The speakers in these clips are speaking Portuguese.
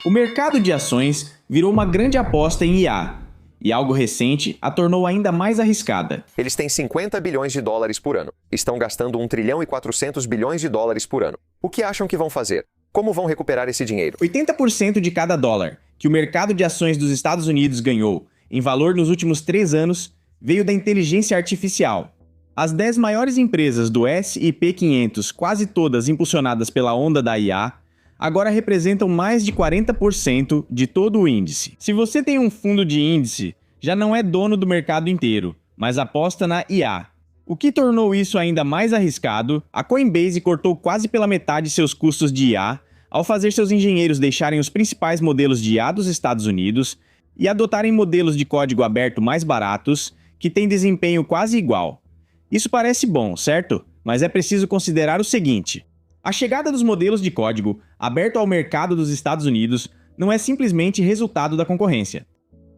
O mercado de ações virou uma grande aposta em IA, e algo recente a tornou ainda mais arriscada. Eles têm 50 bilhões de dólares por ano. Estão gastando 1 trilhão e 400 bilhões de dólares por ano. O que acham que vão fazer? Como vão recuperar esse dinheiro? 80% de cada dólar que o mercado de ações dos Estados Unidos ganhou em valor nos últimos 3 anos veio da inteligência artificial. As 10 maiores empresas do S&P 500, quase todas impulsionadas pela onda da IA, agora representam mais de 40% de todo o índice. Se você tem um fundo de índice, já não é dono do mercado inteiro, mas aposta na IA. O que tornou isso ainda mais arriscado, a Coinbase cortou quase pela metade seus custos de IA ao fazer seus engenheiros deixarem os principais modelos de IA dos Estados Unidos e adotarem modelos de código aberto mais baratos, que têm desempenho quase igual. Isso parece bom, certo? Mas é preciso considerar o seguinte: a chegada dos modelos de código aberto ao mercado dos Estados Unidos não é simplesmente resultado da concorrência.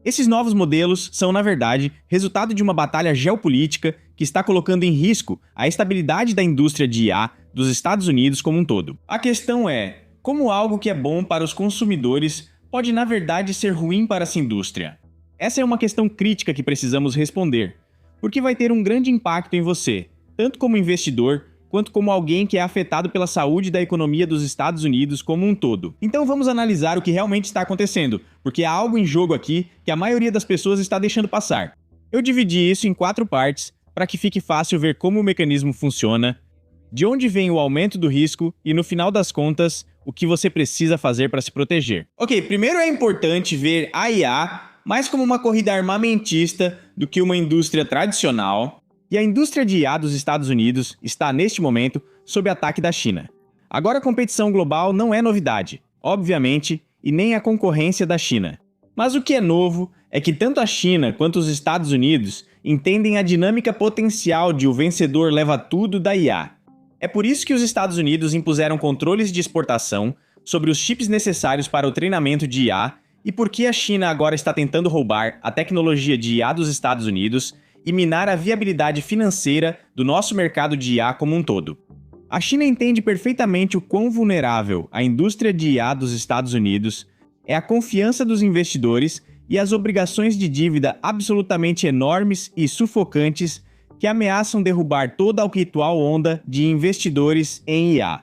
Esses novos modelos são, na verdade, resultado de uma batalha geopolítica que está colocando em risco a estabilidade da indústria de IA dos Estados Unidos como um todo. A questão é, como algo que é bom para os consumidores pode, na verdade, ser ruim para essa indústria? Essa é uma questão crítica que precisamos responder, porque vai ter um grande impacto em você, tanto como investidor, quanto como alguém que é afetado pela saúde da economia dos Estados Unidos como um todo. Então vamos analisar o que realmente está acontecendo, porque há algo em jogo aqui que a maioria das pessoas está deixando passar. Eu dividi isso em 4 partes para que fique fácil ver como o mecanismo funciona, de onde vem o aumento do risco e, no final das contas, o que você precisa fazer para se proteger. Ok, primeiro é importante ver a IA mais como uma corrida armamentista do que uma indústria tradicional, e a indústria de IA dos Estados Unidos está, neste momento, sob ataque da China. Agora a competição global não é novidade, obviamente, e nem a concorrência da China. Mas o que é novo é que tanto a China quanto os Estados Unidos entendem a dinâmica potencial de o vencedor leva tudo da IA. É por isso que os Estados Unidos impuseram controles de exportação sobre os chips necessários para o treinamento de IA e por que a China agora está tentando roubar a tecnologia de IA dos Estados Unidos e minar a viabilidade financeira do nosso mercado de IA como um todo. A China entende perfeitamente o quão vulnerável a indústria de IA dos Estados Unidos é a confiança dos investidores e as obrigações de dívida absolutamente enormes e sufocantes que ameaçam derrubar toda a atual onda de investidores em IA.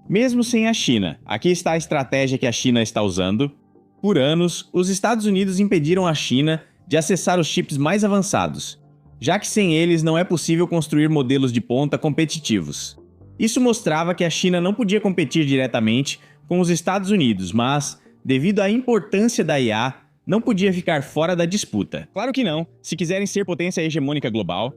Mesmo sem a China, aqui está a estratégia que a China está usando. Por anos, os Estados Unidos impediram a China de acessar os chips mais avançados, já que sem eles não é possível construir modelos de ponta competitivos. Isso mostrava que a China não podia competir diretamente com os Estados Unidos, mas, devido à importância da IA, não podia ficar fora da disputa. Claro que não, se quiserem ser potência hegemônica global.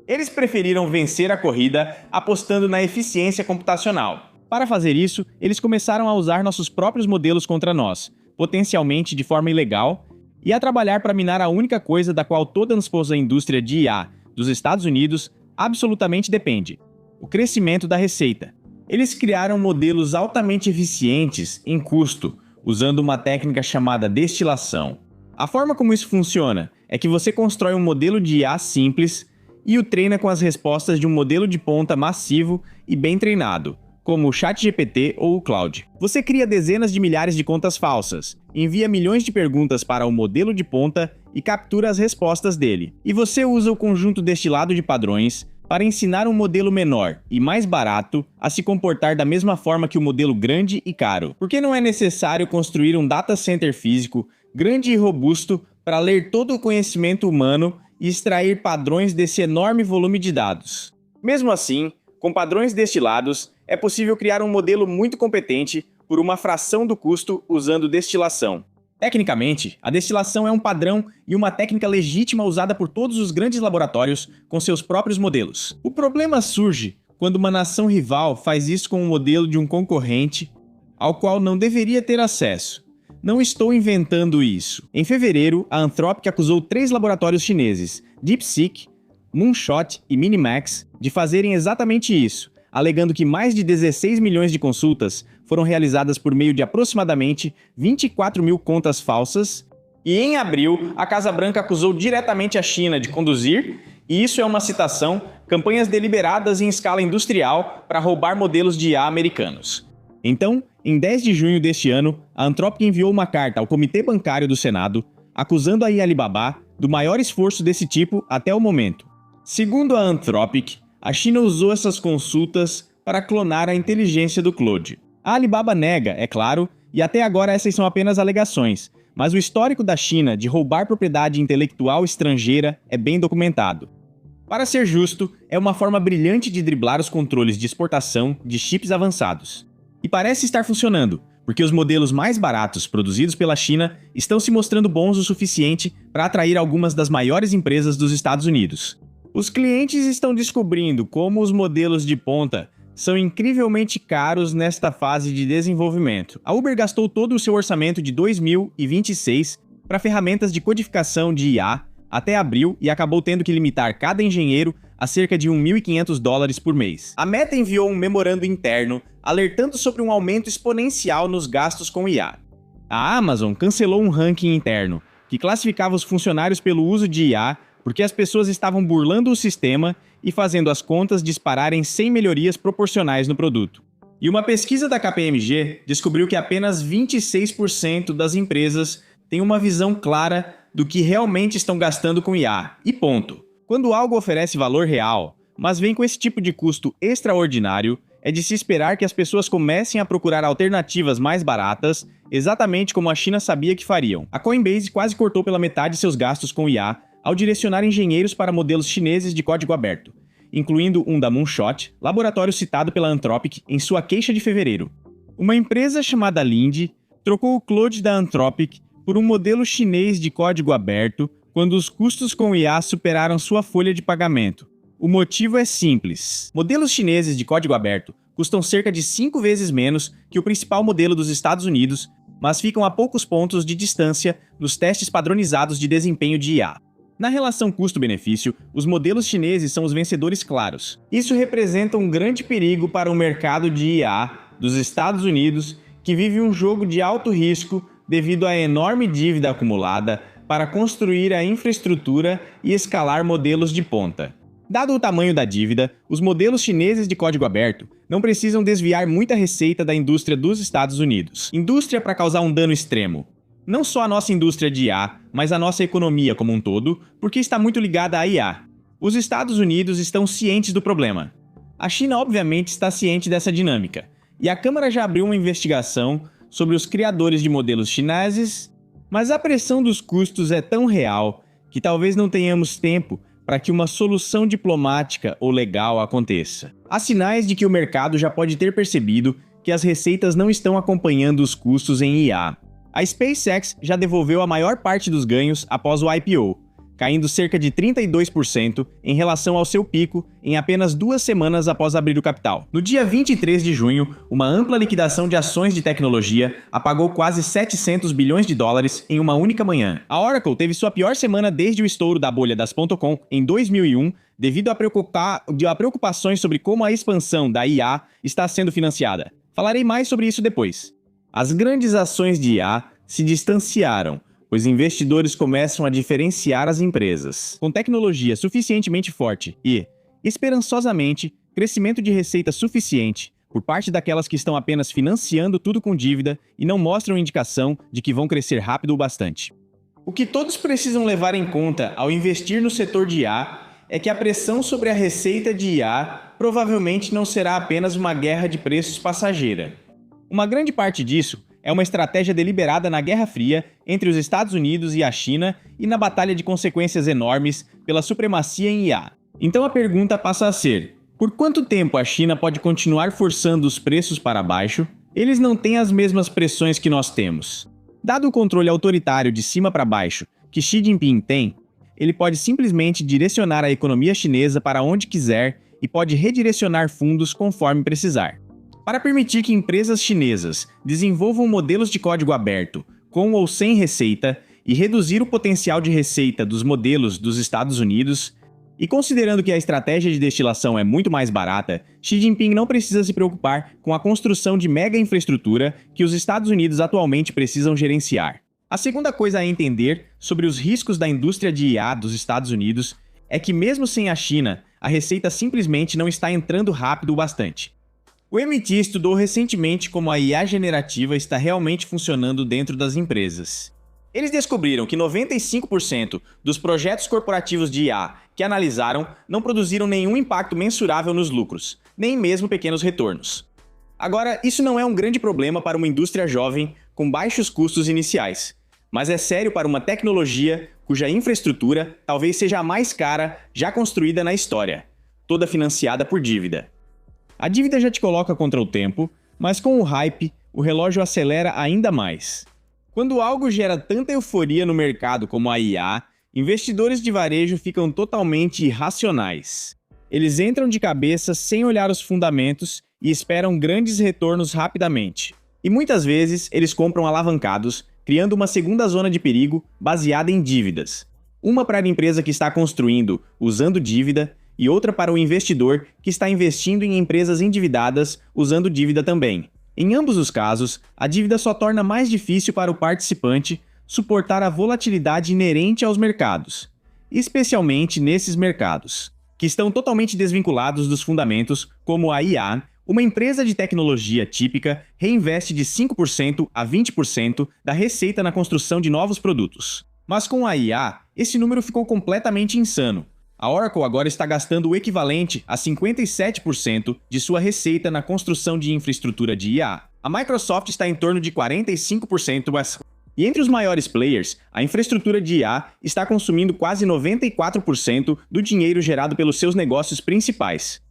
Eles preferiram vencer a corrida apostando na eficiência computacional. Para fazer isso, eles começaram a usar nossos próprios modelos contra nós, potencialmente de forma ilegal, e a trabalhar para minar a única coisa da qual toda a indústria de IA dos Estados Unidos absolutamente depende: o crescimento da receita. Eles criaram modelos altamente eficientes em custo, usando uma técnica chamada destilação. A forma como isso funciona é que você constrói um modelo de IA simples e o treina com as respostas de um modelo de ponta massivo e bem treinado, como o ChatGPT ou o Claude. Você cria dezenas de milhares de contas falsas, envia milhões de perguntas para o modelo de ponta e captura as respostas dele. E você usa o conjunto destilado de padrões para ensinar um modelo menor e mais barato a se comportar da mesma forma que o modelo grande e caro. Porque não é necessário construir um data center físico grande e robusto para ler todo o conhecimento humano e extrair padrões desse enorme volume de dados. Mesmo assim, com padrões destilados, é possível criar um modelo muito competente por uma fração do custo usando destilação. Tecnicamente, a destilação é um padrão e uma técnica legítima usada por todos os grandes laboratórios com seus próprios modelos. O problema surge quando uma nação rival faz isso com um modelo de um concorrente ao qual não deveria ter acesso. Não estou inventando isso. Em fevereiro, a Anthropic acusou 3 laboratórios chineses, DeepSeek, Moonshot e Minimax, de fazerem exatamente isso, alegando que mais de 16 milhões de consultas foram realizadas por meio de aproximadamente 24 mil contas falsas. E em abril, a Casa Branca acusou diretamente a China de conduzir, e isso é uma citação, campanhas deliberadas em escala industrial para roubar modelos de IA americanos. Então, em 10 de junho deste ano, a Anthropic enviou uma carta ao Comitê Bancário do Senado, acusando a Alibaba do maior esforço desse tipo até o momento. Segundo a Anthropic, a China usou essas consultas para clonar a inteligência do Claude. A Alibaba nega, é claro, e até agora essas são apenas alegações, mas o histórico da China de roubar propriedade intelectual estrangeira é bem documentado. Para ser justo, é uma forma brilhante de driblar os controles de exportação de chips avançados. E parece estar funcionando, porque os modelos mais baratos produzidos pela China estão se mostrando bons o suficiente para atrair algumas das maiores empresas dos Estados Unidos. Os clientes estão descobrindo como os modelos de ponta são incrivelmente caros nesta fase de desenvolvimento. A Uber gastou todo o seu orçamento de 2026 para ferramentas de codificação de IA até abril e acabou tendo que limitar cada engenheiro a cerca de $1.500 por mês. A Meta enviou um memorando interno alertando sobre um aumento exponencial nos gastos com IA. A Amazon cancelou um ranking interno que classificava os funcionários pelo uso de IA porque as pessoas estavam burlando o sistema e fazendo as contas dispararem sem melhorias proporcionais no produto. E uma pesquisa da KPMG descobriu que apenas 26% das empresas têm uma visão clara do que realmente estão gastando com IA, e ponto. Quando algo oferece valor real, mas vem com esse tipo de custo extraordinário, é de se esperar que as pessoas comecem a procurar alternativas mais baratas, exatamente como a China sabia que fariam. A Coinbase quase cortou pela metade seus gastos com IA ao direcionar engenheiros para modelos chineses de código aberto, incluindo um da Moonshot, laboratório citado pela Anthropic em sua queixa de fevereiro. Uma empresa chamada Linde trocou o Claude da Anthropic por um modelo chinês de código aberto quando os custos com IA superaram sua folha de pagamento. O motivo é simples. Modelos chineses de código aberto custam cerca de 5 vezes menos que o principal modelo dos Estados Unidos, mas ficam a poucos pontos de distância nos testes padronizados de desempenho de IA. Na relação custo-benefício, os modelos chineses são os vencedores claros. Isso representa um grande perigo para o mercado de IA dos Estados Unidos, que vive um jogo de alto risco devido à enorme dívida acumulada para construir a infraestrutura e escalar modelos de ponta. Dado o tamanho da dívida, os modelos chineses de código aberto não precisam desviar muita receita da indústria dos Estados Unidos. Indústria para causar um dano extremo. Não só a nossa indústria de IA, mas a nossa economia como um todo, porque está muito ligada à IA. Os Estados Unidos estão cientes do problema. A China, obviamente, está ciente dessa dinâmica, e a Câmara já abriu uma investigação sobre os criadores de modelos chineses, mas a pressão dos custos é tão real que talvez não tenhamos tempo para que uma solução diplomática ou legal aconteça. Há sinais de que o mercado já pode ter percebido que as receitas não estão acompanhando os custos em IA. A SpaceX já devolveu a maior parte dos ganhos após o IPO, caindo cerca de 32% em relação ao seu pico em apenas 2 semanas após abrir o capital. No dia 23 de junho, uma ampla liquidação de ações de tecnologia apagou quase $700 bilhões em uma única manhã. A Oracle teve sua pior semana desde o estouro da bolha das .com em 2001, devido a preocupações sobre como a expansão da IA está sendo financiada. Falarei mais sobre isso depois. As grandes ações de IA se distanciaram, pois investidores começam a diferenciar as empresas com tecnologia suficientemente forte e, esperançosamente, crescimento de receita suficiente por parte daquelas que estão apenas financiando tudo com dívida e não mostram indicação de que vão crescer rápido o bastante. O que todos precisam levar em conta ao investir no setor de IA é que a pressão sobre a receita de IA provavelmente não será apenas uma guerra de preços passageira. Uma grande parte disso é uma estratégia deliberada na Guerra Fria entre os Estados Unidos e a China e na batalha de consequências enormes pela supremacia em IA. Então a pergunta passa a ser: por quanto tempo a China pode continuar forçando os preços para baixo? Eles não têm as mesmas pressões que nós temos. Dado o controle autoritário de cima para baixo que Xi Jinping tem, ele pode simplesmente direcionar a economia chinesa para onde quiser e pode redirecionar fundos conforme precisar. Para permitir que empresas chinesas desenvolvam modelos de código aberto, com ou sem receita, e reduzir o potencial de receita dos modelos dos Estados Unidos, e considerando que a estratégia de destilação é muito mais barata, Xi Jinping não precisa se preocupar com a construção de mega infraestrutura que os Estados Unidos atualmente precisam gerenciar. A segunda coisa a entender sobre os riscos da indústria de IA dos Estados Unidos é que mesmo sem a China, a receita simplesmente não está entrando rápido o bastante. O MIT estudou recentemente como a IA generativa está realmente funcionando dentro das empresas. Eles descobriram que 95% dos projetos corporativos de IA que analisaram não produziram nenhum impacto mensurável nos lucros, nem mesmo pequenos retornos. Agora, isso não é um grande problema para uma indústria jovem com baixos custos iniciais, mas é sério para uma tecnologia cuja infraestrutura talvez seja a mais cara já construída na história, toda financiada por dívida. A dívida já te coloca contra o tempo, mas com o hype, o relógio acelera ainda mais. Quando algo gera tanta euforia no mercado como a IA, investidores de varejo ficam totalmente irracionais. Eles entram de cabeça sem olhar os fundamentos e esperam grandes retornos rapidamente. E muitas vezes eles compram alavancados, criando uma segunda zona de perigo baseada em dívidas. Uma para a empresa que está construindo usando dívida e outra para o investidor que está investindo em empresas endividadas usando dívida também. Em ambos os casos, a dívida só torna mais difícil para o participante suportar a volatilidade inerente aos mercados, especialmente nesses mercados, que estão totalmente desvinculados dos fundamentos, como a IA. Uma empresa de tecnologia típica reinveste de 5% a 20% da receita na construção de novos produtos. Mas com a IA, esse número ficou completamente insano. A Oracle agora está gastando o equivalente a 57% de sua receita na construção de infraestrutura de IA. A Microsoft está em torno de 45%. E entre os maiores players, a infraestrutura de IA está consumindo quase 94% do dinheiro gerado pelos seus negócios principais.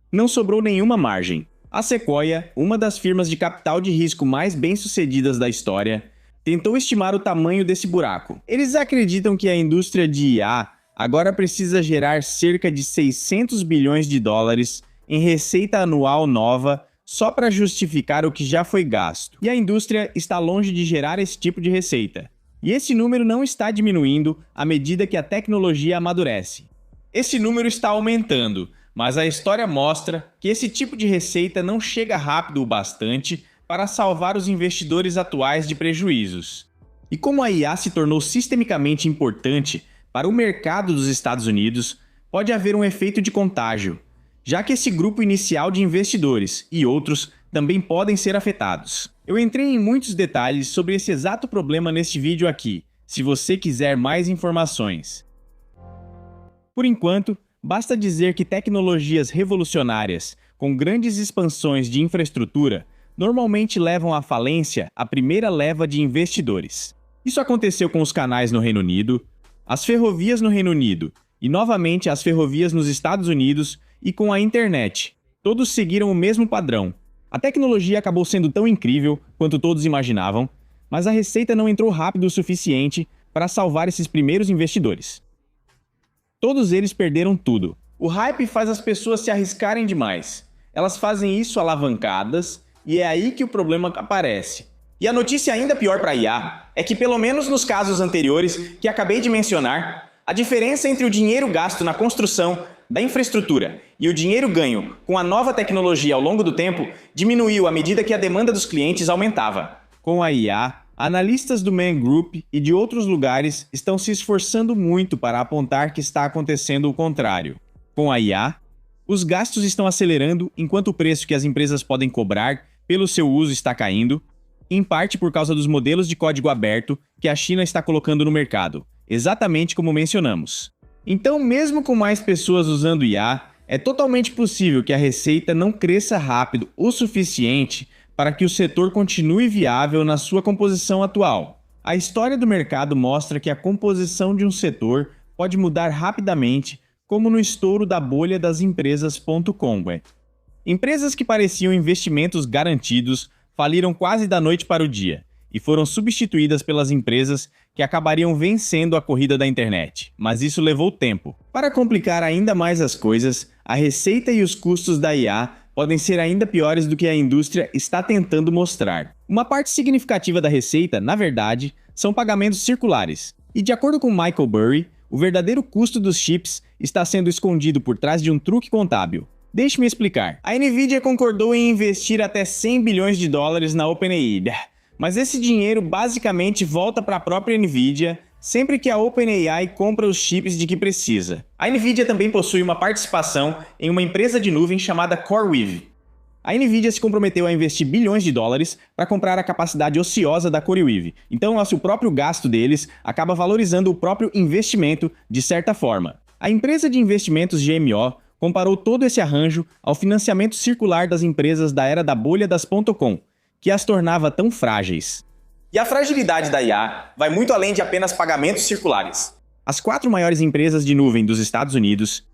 Não sobrou nenhuma margem. A Sequoia, uma das firmas de capital de risco mais bem-sucedidas da história, tentou estimar o tamanho desse buraco. Eles acreditam que a indústria de IA agora precisa gerar cerca de 600 bilhões de dólares em receita anual nova só para justificar o que já foi gasto. E a indústria está longe de gerar esse tipo de receita. E esse número não está diminuindo à medida que a tecnologia amadurece. Esse número está aumentando, mas a história mostra que esse tipo de receita não chega rápido o bastante para salvar os investidores atuais de prejuízos. E como a IA se tornou sistemicamente importante para o mercado dos Estados Unidos, pode haver um efeito de contágio, já que esse grupo inicial de investidores e outros também podem ser afetados. Eu entrei em muitos detalhes sobre esse exato problema neste vídeo aqui, se você quiser mais informações. Por enquanto, basta dizer que tecnologias revolucionárias, com grandes expansões de infraestrutura, normalmente levam à falência a primeira leva de investidores. Isso aconteceu com os canais no Reino Unido, as ferrovias no Reino Unido e, novamente, as ferrovias nos Estados Unidos e com a internet. Todos seguiram o mesmo padrão. A tecnologia acabou sendo tão incrível quanto todos imaginavam, mas a receita não entrou rápido o suficiente para salvar esses primeiros investidores. Todos eles perderam tudo. O hype faz as pessoas se arriscarem demais. Elas fazem isso alavancadas e é aí que o problema aparece. E a notícia ainda pior para a IA é que, pelo menos nos casos anteriores que acabei de mencionar, a diferença entre o dinheiro gasto na construção da infraestrutura e o dinheiro ganho com a nova tecnologia ao longo do tempo diminuiu à medida que a demanda dos clientes aumentava. Com a IA, analistas do Man Group e de outros lugares estão se esforçando muito para apontar que está acontecendo o contrário. Com a IA, os gastos estão acelerando enquanto o preço que as empresas podem cobrar pelo seu uso está caindo, em parte por causa dos modelos de código aberto que a China está colocando no mercado, exatamente como mencionamos. Então, mesmo com mais pessoas usando IA, é totalmente possível que a receita não cresça rápido o suficiente para que o setor continue viável na sua composição atual. A história do mercado mostra que a composição de um setor pode mudar rapidamente, como no estouro da bolha das empresas.com. Empresas que pareciam investimentos garantidos faliram quase da noite para o dia e foram substituídas pelas empresas que acabariam vencendo a corrida da internet, mas isso levou tempo. Para complicar ainda mais as coisas, a receita e os custos da IA podem ser ainda piores do que a indústria está tentando mostrar. Uma parte significativa da receita, na verdade, são pagamentos circulares, e de acordo com Michael Burry, o verdadeiro custo dos chips está sendo escondido por trás de um truque contábil. Deixe-me explicar. A Nvidia concordou em investir até 100 bilhões de dólares na OpenAI, mas esse dinheiro basicamente volta para a própria Nvidia sempre que a OpenAI compra os chips de que precisa. A Nvidia também possui uma participação em uma empresa de nuvem chamada CoreWeave. A Nvidia se comprometeu a investir bilhões de dólares para comprar a capacidade ociosa da CoreWeave. Então, o próprio gasto deles acaba valorizando o próprio investimento de certa forma. A empresa de investimentos GMO comparou todo esse arranjo ao financiamento circular das empresas da era da bolha das .com, que as tornava tão frágeis. E a fragilidade da IA vai muito além de apenas pagamentos circulares. As 4 maiores empresas de nuvem dos Estados Unidos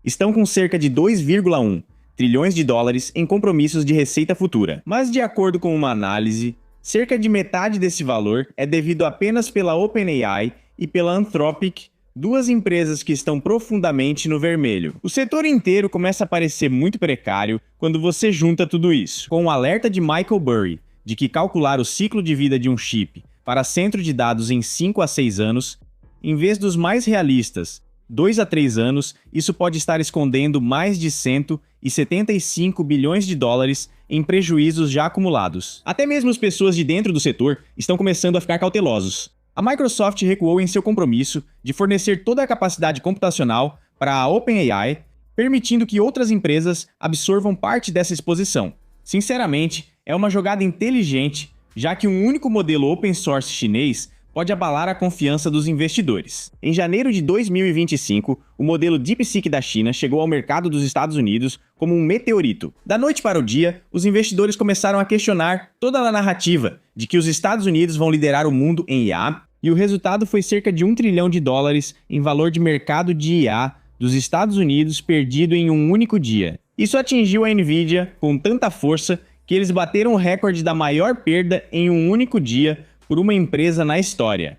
estão com cerca de 2,1 trilhões de dólares em compromissos de receita futura. Mas, de acordo com uma análise, cerca de metade desse valor é devido apenas pela OpenAI e pela Anthropic, 2 empresas que estão profundamente no vermelho. O setor inteiro começa a parecer muito precário quando você junta tudo isso, com o alerta de Michael Burry de que calcular o ciclo de vida de um chip para centro de dados em 5 a 6 anos, em vez dos mais realistas, 2 a 3 anos, isso pode estar escondendo mais de 175 bilhões de dólares em prejuízos já acumulados. Até mesmo as pessoas de dentro do setor estão começando a ficar cautelosos. A Microsoft recuou em seu compromisso de fornecer toda a capacidade computacional para a OpenAI, permitindo que outras empresas absorvam parte dessa exposição. Sinceramente, é uma jogada inteligente, já que um único modelo open source chinês pode abalar a confiança dos investidores. Em janeiro de 2025, o modelo DeepSeek da China chegou ao mercado dos Estados Unidos como um meteorito. Da noite para o dia, os investidores começaram a questionar toda a narrativa de que os Estados Unidos vão liderar o mundo em IA, e o resultado foi cerca de $1 trilhão em valor de mercado de IA dos Estados Unidos perdido em um único dia. Isso atingiu a Nvidia com tanta força que eles bateram o recorde da maior perda em um único dia por uma empresa na história.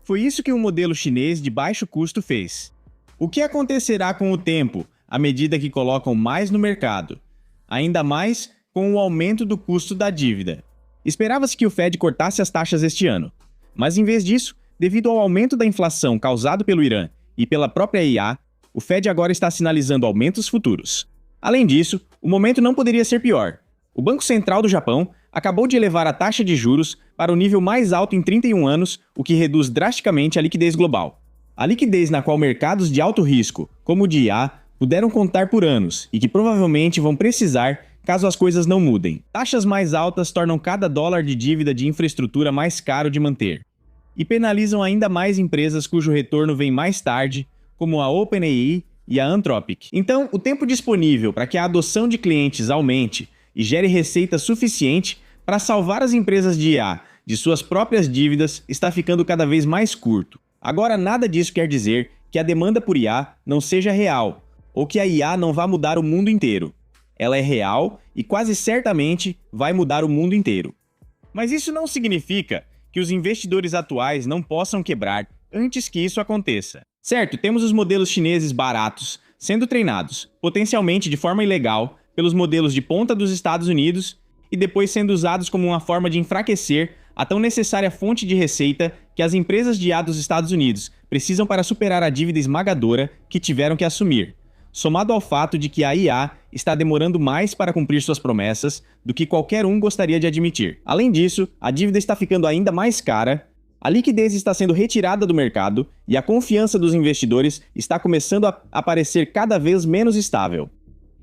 Foi isso que um modelo chinês de baixo custo fez. O que acontecerá com o tempo, à medida que colocam mais no mercado? Ainda mais com o aumento do custo da dívida. Esperava-se que o Fed cortasse as taxas este ano, mas em vez disso, devido ao aumento da inflação causado pelo Irã e pela própria IA, o Fed agora está sinalizando aumentos futuros. Além disso, o momento não poderia ser pior. O Banco Central do Japão acabou de elevar a taxa de juros para o nível mais alto em 31 anos, o que reduz drasticamente a liquidez global. A liquidez na qual mercados de alto risco, como o de IA, puderam contar por anos e que provavelmente vão precisar caso as coisas não mudem. Taxas mais altas tornam cada dólar de dívida de infraestrutura mais caro de manter e penalizam ainda mais empresas cujo retorno vem mais tarde, como a OpenAI e a Anthropic. Então, o tempo disponível para que a adoção de clientes aumente e gere receita suficiente para salvar as empresas de IA de suas próprias dívidas está ficando cada vez mais curto. Agora, nada disso quer dizer que a demanda por IA não seja real, ou que a IA não vá mudar o mundo inteiro. Ela é real e quase certamente vai mudar o mundo inteiro. Mas isso não significa que os investidores atuais não possam quebrar antes que isso aconteça. Certo, temos os modelos chineses baratos sendo treinados, potencialmente de forma ilegal, pelos modelos de ponta dos Estados Unidos e depois sendo usados como uma forma de enfraquecer a tão necessária fonte de receita que as empresas de IA dos Estados Unidos precisam para superar a dívida esmagadora que tiveram que assumir, somado ao fato de que a IA está demorando mais para cumprir suas promessas do que qualquer um gostaria de admitir. Além disso, a dívida está ficando ainda mais cara, a liquidez está sendo retirada do mercado e a confiança dos investidores está começando a parecer cada vez menos estável.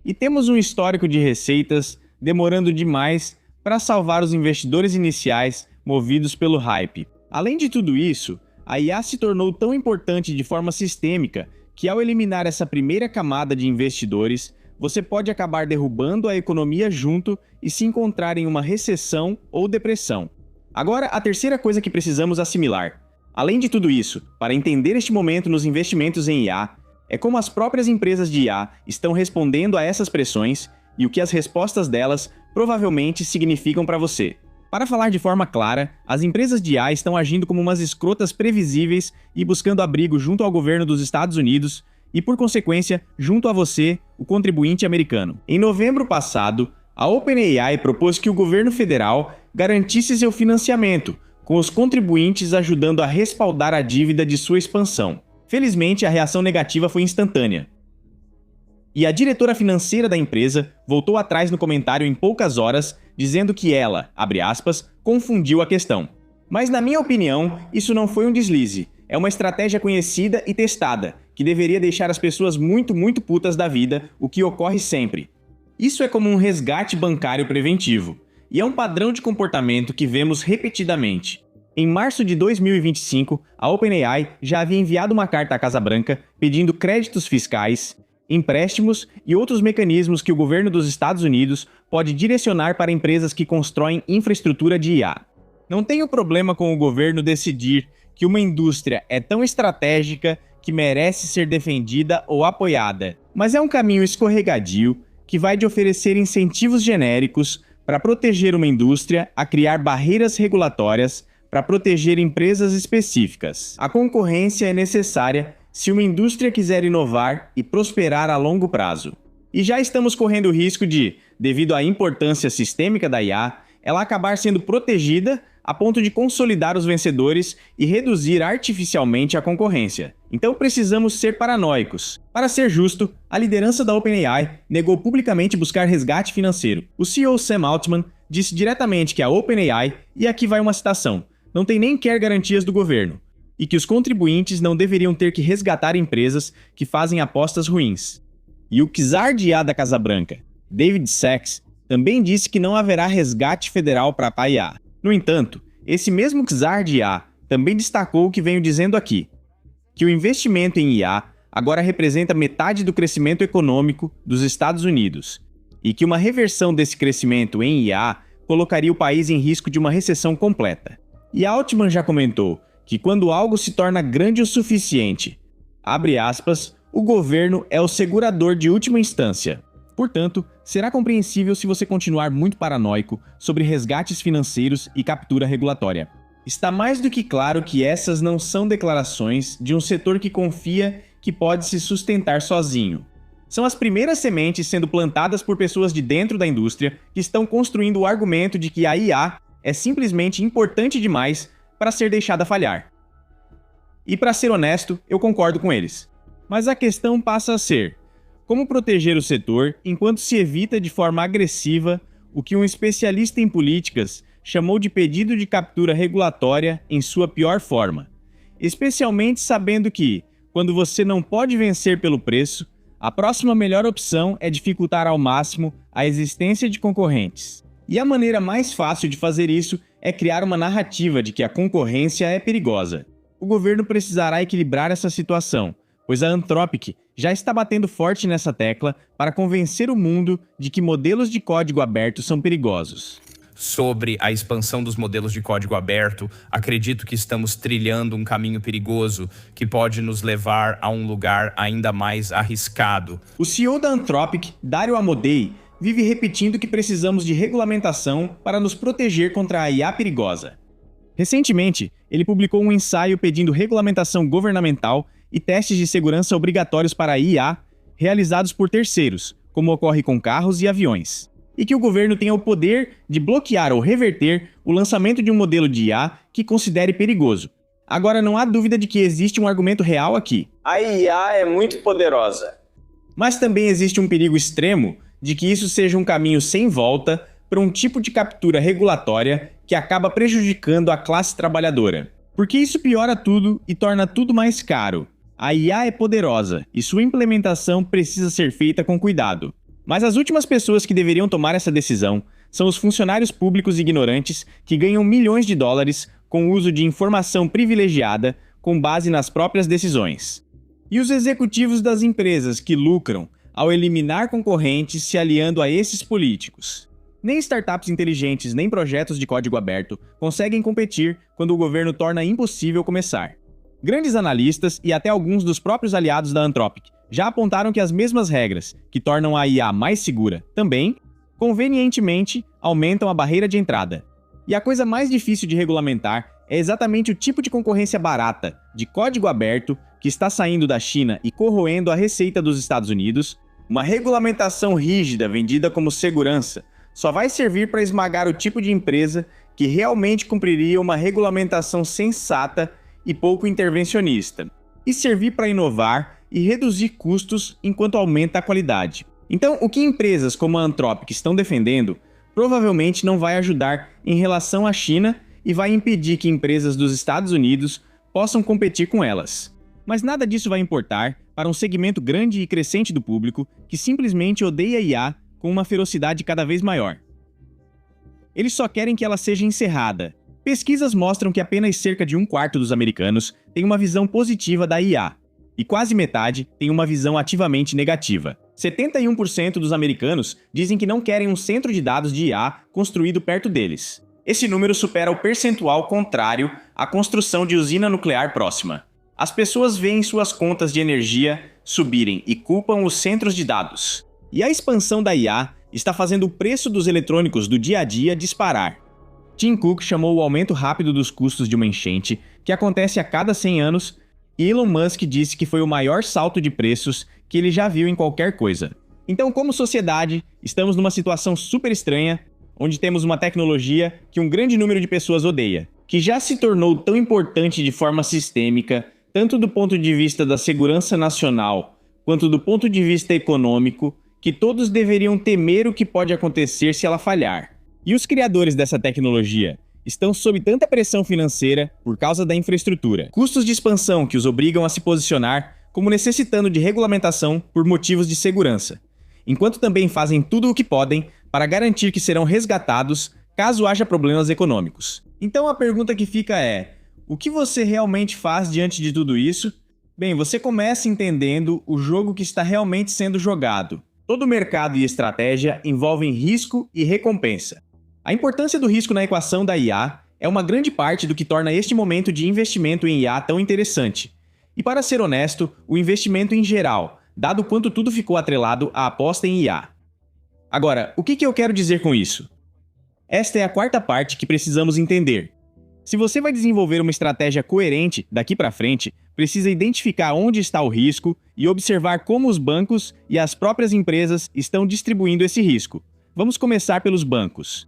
E temos um histórico de receitas demorando demais para salvar os investidores iniciais movidos pelo hype. Além de tudo isso, a IA se tornou tão importante de forma sistêmica que, ao eliminar essa primeira camada de investidores, você pode acabar derrubando a economia junto e se encontrar em uma recessão ou depressão. Agora, a terceira coisa que precisamos assimilar. Além de tudo isso, para entender este momento nos investimentos em IA, é como as próprias empresas de IA estão respondendo a essas pressões e o que as respostas delas provavelmente significam para você. Para falar de forma clara, as empresas de IA estão agindo como umas escrotas previsíveis e buscando abrigo junto ao governo dos Estados Unidos e, por consequência, junto a você, o contribuinte americano. Em novembro passado, a OpenAI propôs que o governo federal garantisse seu financiamento, com os contribuintes ajudando a respaldar a dívida de sua expansão. Felizmente, a reação negativa foi instantânea. E a diretora financeira da empresa voltou atrás no comentário em poucas horas, dizendo que ela, abre aspas, confundiu a questão. Mas na minha opinião, isso não foi um deslize. É uma estratégia conhecida e testada, que deveria deixar as pessoas muito putas da vida, o que ocorre sempre. Isso é como um resgate bancário preventivo, e é um padrão de comportamento que vemos repetidamente. Em março de 2025, a OpenAI já havia enviado uma carta à Casa Branca pedindo créditos fiscais, empréstimos e outros mecanismos que o governo dos Estados Unidos pode direcionar para empresas que constroem infraestrutura de IA. Não tenho problema com o governo decidir que uma indústria é tão estratégica que merece ser defendida ou apoiada, mas é um caminho escorregadio que vai de oferecer incentivos genéricos para proteger uma indústria a criar barreiras regulatórias para proteger empresas específicas. A concorrência é necessária se uma indústria quiser inovar e prosperar a longo prazo. E já estamos correndo o risco de, devido à importância sistêmica da IA, ela acabar sendo protegida a ponto de consolidar os vencedores e reduzir artificialmente a concorrência. Então precisamos ser paranoicos. Para ser justo, a liderança da OpenAI negou publicamente buscar resgate financeiro. O CEO Sam Altman disse diretamente que a OpenAI, e aqui vai uma citação, não tem nem quer garantias do governo, e que os contribuintes não deveriam ter que resgatar empresas que fazem apostas ruins. E o czar de IA da Casa Branca, David Sachs, também disse que não haverá resgate federal para a IA. No entanto, esse mesmo czar de IA também destacou o que venho dizendo aqui, que o investimento em IA agora representa metade do crescimento econômico dos Estados Unidos, e que uma reversão desse crescimento em IA colocaria o país em risco de uma recessão completa. E Altman já comentou que quando algo se torna grande o suficiente, abre aspas, o governo é o segurador de última instância. Portanto, será compreensível se você continuar muito paranoico sobre resgates financeiros e captura regulatória. Está mais do que claro que essas não são declarações de um setor que confia que pode se sustentar sozinho. São as primeiras sementes sendo plantadas por pessoas de dentro da indústria que estão construindo o argumento de que a IA é simplesmente importante demais para ser deixada falhar. E para ser honesto, eu concordo com eles. Mas a questão passa a ser: como proteger o setor enquanto se evita de forma agressiva o que um especialista em políticas chamou de pedido de captura regulatória em sua pior forma, especialmente sabendo que, quando você não pode vencer pelo preço, a próxima melhor opção é dificultar ao máximo a existência de concorrentes. E a maneira mais fácil de fazer isso é criar uma narrativa de que a concorrência é perigosa. O governo precisará equilibrar essa situação, pois a Anthropic já está batendo forte nessa tecla para convencer o mundo de que modelos de código aberto são perigosos. Sobre a expansão dos modelos de código aberto, acredito que estamos trilhando um caminho perigoso que pode nos levar a um lugar ainda mais arriscado. O CEO da Anthropic, Dario Amodei, vive repetindo que precisamos de regulamentação para nos proteger contra a IA perigosa. Recentemente, ele publicou um ensaio pedindo regulamentação governamental e testes de segurança obrigatórios para a IA realizados por terceiros, como ocorre com carros e aviões, e que o governo tenha o poder de bloquear ou reverter o lançamento de um modelo de IA que considere perigoso. Agora, não há dúvida de que existe um argumento real aqui. A IA é muito poderosa. Mas também existe um perigo extremo de que isso seja um caminho sem volta para um tipo de captura regulatória que acaba prejudicando a classe trabalhadora. Porque isso piora tudo e torna tudo mais caro. A IA é poderosa e sua implementação precisa ser feita com cuidado. Mas as últimas pessoas que deveriam tomar essa decisão são os funcionários públicos ignorantes que ganham milhões de dólares com o uso de informação privilegiada com base nas próprias decisões. E os executivos das empresas que lucram ao eliminar concorrentes se aliando a esses políticos. Nem startups inteligentes nem projetos de código aberto conseguem competir quando o governo torna impossível começar. Grandes analistas e até alguns dos próprios aliados da Anthropic já apontaram que as mesmas regras, que tornam a IA mais segura, também, convenientemente, aumentam a barreira de entrada. E a coisa mais difícil de regulamentar é exatamente o tipo de concorrência barata, de código aberto, que está saindo da China e corroendo a receita dos Estados Unidos. Uma regulamentação rígida vendida como segurança só vai servir para esmagar o tipo de empresa que realmente cumpriria uma regulamentação sensata e pouco intervencionista, e servir para inovar e reduzir custos enquanto aumenta a qualidade. Então, o que empresas como a Anthropic estão defendendo provavelmente não vai ajudar em relação à China e vai impedir que empresas dos Estados Unidos possam competir com elas. Mas nada disso vai importar para um segmento grande e crescente do público que simplesmente odeia IA com uma ferocidade cada vez maior. Eles só querem que ela seja encerrada. Pesquisas mostram que apenas cerca de 1/4 dos americanos tem uma visão positiva da IA, e quase metade tem uma visão ativamente negativa. 71% dos americanos dizem que não querem um centro de dados de IA construído perto deles. Esse número supera o percentual contrário à construção de usina nuclear próxima. As pessoas veem suas contas de energia subirem e culpam os centros de dados. E a expansão da IA está fazendo o preço dos eletrônicos do dia a dia disparar. Tim Cook chamou o aumento rápido dos custos de uma enchente, que acontece a cada 100 anos, e Elon Musk disse que foi o maior salto de preços que ele já viu em qualquer coisa. Então, como sociedade, estamos numa situação super estranha, onde temos uma tecnologia que um grande número de pessoas odeia, que já se tornou tão importante de forma sistêmica, tanto do ponto de vista da segurança nacional, quanto do ponto de vista econômico, que todos deveriam temer o que pode acontecer se ela falhar. E os criadores dessa tecnologia estão sob tanta pressão financeira por causa da infraestrutura, custos de expansão que os obrigam a se posicionar como necessitando de regulamentação por motivos de segurança, enquanto também fazem tudo o que podem para garantir que serão resgatados caso haja problemas econômicos. Então a pergunta que fica é: o que você realmente faz diante de tudo isso? Bem, você começa entendendo o jogo que está realmente sendo jogado. Todo mercado e estratégia envolvem risco e recompensa. A importância do risco na equação da IA é uma grande parte do que torna este momento de investimento em IA tão interessante. E para ser honesto, o investimento em geral, dado quanto tudo ficou atrelado à aposta em IA. Agora, o que eu quero dizer com isso? Esta é a quarta parte que precisamos entender. Se você vai desenvolver uma estratégia coerente daqui para frente, precisa identificar onde está o risco e observar como os bancos e as próprias empresas estão distribuindo esse risco. Vamos começar pelos bancos.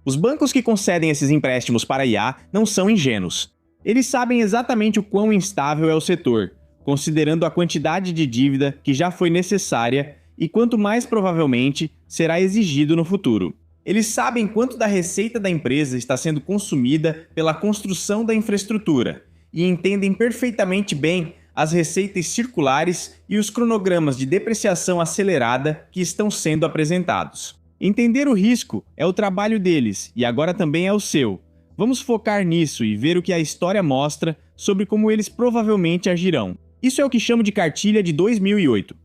Os bancos que concedem esses empréstimos para IA não são ingênuos. Eles sabem exatamente o quão instável é o setor, considerando a quantidade de dívida que já foi necessária e quanto mais provavelmente será exigido no futuro. Eles sabem quanto da receita da empresa está sendo consumida pela construção da infraestrutura e entendem perfeitamente bem as receitas circulares e os cronogramas de depreciação acelerada que estão sendo apresentados. Entender o risco é o trabalho deles e agora também é o seu. Vamos focar nisso e ver o que a história mostra sobre como eles provavelmente agirão. Isso é o que chamo de cartilha de 2008.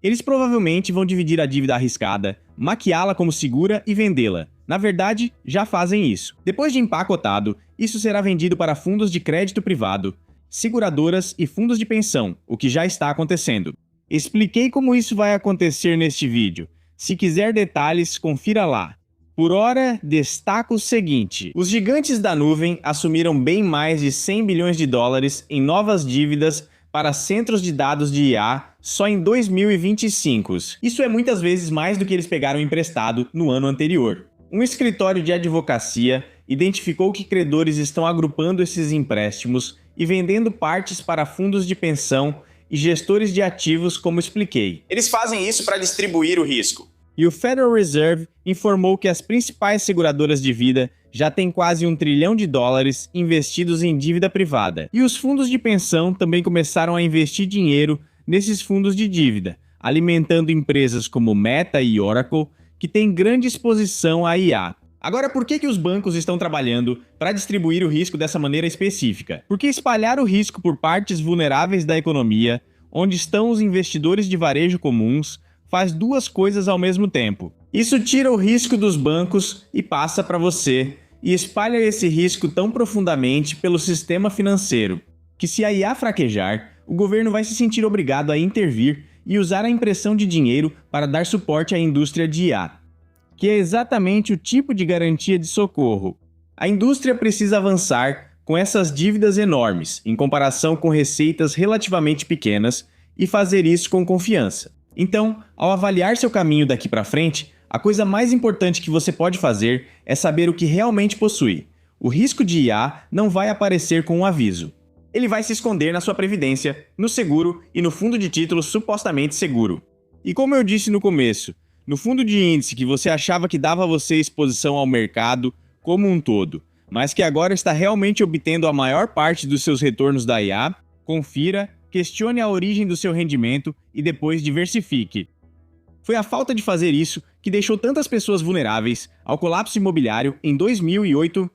Eles provavelmente vão dividir a dívida arriscada, maquiá-la como segura e vendê-la. Na verdade, já fazem isso. Depois de empacotado, isso será vendido para fundos de crédito privado, seguradoras e fundos de pensão, o que já está acontecendo. Expliquei como isso vai acontecer neste vídeo. Se quiser detalhes, confira lá. Por hora, destaco o seguinte: os gigantes da nuvem assumiram bem mais de 100 bilhões de dólares em novas dívidas para centros de dados de IA só em 2025. Isso é muitas vezes mais do que eles pegaram emprestado no ano anterior. Um escritório de advocacia identificou que credores estão agrupando esses empréstimos e vendendo partes para fundos de pensão e gestores de ativos, como expliquei. Eles fazem isso para distribuir o risco. E o Federal Reserve informou que as principais seguradoras de vida já têm quase $1 trilhão investidos em dívida privada. E os fundos de pensão também começaram a investir dinheiro nesses fundos de dívida, alimentando empresas como Meta e Oracle, que têm grande exposição à IA. Agora, por que os bancos estão trabalhando para distribuir o risco dessa maneira específica? Porque espalhar o risco por partes vulneráveis da economia, onde estão os investidores de varejo comuns, faz duas coisas ao mesmo tempo. Isso tira o risco dos bancos e passa para você, e espalha esse risco tão profundamente pelo sistema financeiro, que se a IA fraquejar, o governo vai se sentir obrigado a intervir e usar a impressão de dinheiro para dar suporte à indústria de IA, que é exatamente o tipo de garantia de socorro. A indústria precisa avançar com essas dívidas enormes, em comparação com receitas relativamente pequenas, e fazer isso com confiança. Então, ao avaliar seu caminho daqui para frente, a coisa mais importante que você pode fazer é saber o que realmente possui. O risco de IA não vai aparecer com um aviso. Ele vai se esconder na sua previdência, no seguro e no fundo de títulos supostamente seguro. E como eu disse no começo, no fundo de índice que você achava que dava a você exposição ao mercado como um todo, mas que agora está realmente obtendo a maior parte dos seus retornos da IA, confira, questione a origem do seu rendimento e depois diversifique. Foi a falta de fazer isso que deixou tantas pessoas vulneráveis ao colapso imobiliário em 2008,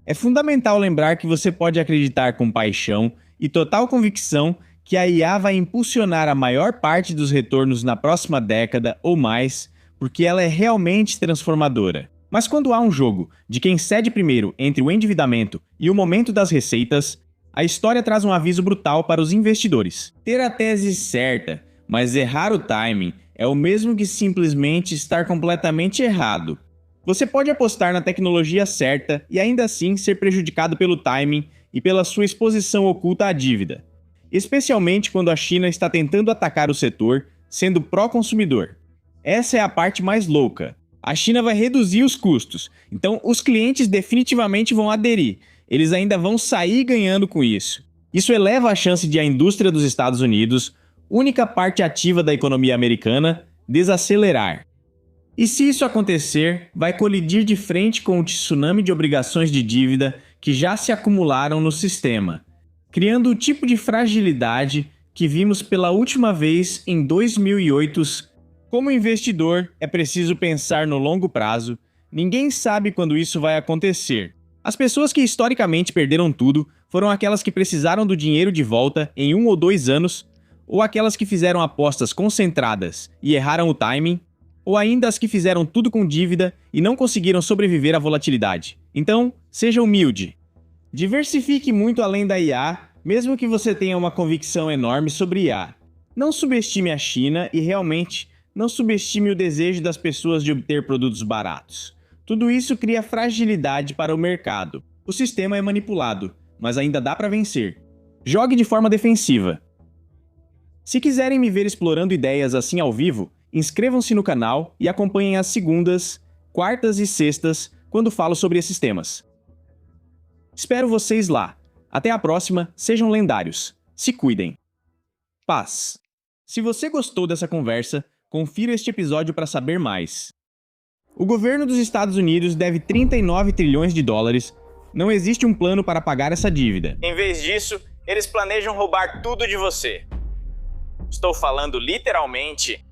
é fundamental lembrar que você pode acreditar com paixão e total convicção que a IA vai impulsionar a maior parte dos retornos na próxima década ou mais, porque ela é realmente transformadora. Mas quando há um jogo de quem cede primeiro entre o endividamento e o momento das receitas, a história traz um aviso brutal para os investidores. Ter a tese certa, mas errar o timing, é o mesmo que simplesmente estar completamente errado. Você pode apostar na tecnologia certa e ainda assim ser prejudicado pelo timing e pela sua exposição oculta à dívida, especialmente quando a China está tentando atacar o setor, sendo pró-consumidor. Essa é a parte mais louca. A China vai reduzir os custos, então os clientes definitivamente vão aderir. Eles ainda vão sair ganhando com isso. Isso eleva a chance de a indústria dos Estados Unidos, única parte ativa da economia americana, desacelerar. E se isso acontecer, vai colidir de frente com o tsunami de obrigações de dívida que já se acumularam no sistema, criando o tipo de fragilidade que vimos pela última vez em 2008. Como investidor, é preciso pensar no longo prazo. Ninguém sabe quando isso vai acontecer. As pessoas que historicamente perderam tudo foram aquelas que precisaram do dinheiro de volta em 1 ou 2 anos, ou aquelas que fizeram apostas concentradas e erraram o timing, ou ainda as que fizeram tudo com dívida e não conseguiram sobreviver à volatilidade. Então, seja humilde. Diversifique muito além da IA, mesmo que você tenha uma convicção enorme sobre IA. Não subestime a China e realmente não subestime o desejo das pessoas de obter produtos baratos. Tudo isso cria fragilidade para o mercado. O sistema é manipulado, mas ainda dá para vencer. Jogue de forma defensiva. Se quiserem me ver explorando ideias assim ao vivo, inscrevam-se no canal e acompanhem as segundas, quartas e sextas quando falo sobre esses temas. Espero vocês lá. Até a próxima, sejam lendários. Se cuidem. Paz. Se você gostou dessa conversa, confira este episódio para saber mais. O governo dos Estados Unidos deve 39 trilhões de dólares. Não existe um plano para pagar essa dívida. Em vez disso, eles planejam roubar tudo de você. Estou falando literalmente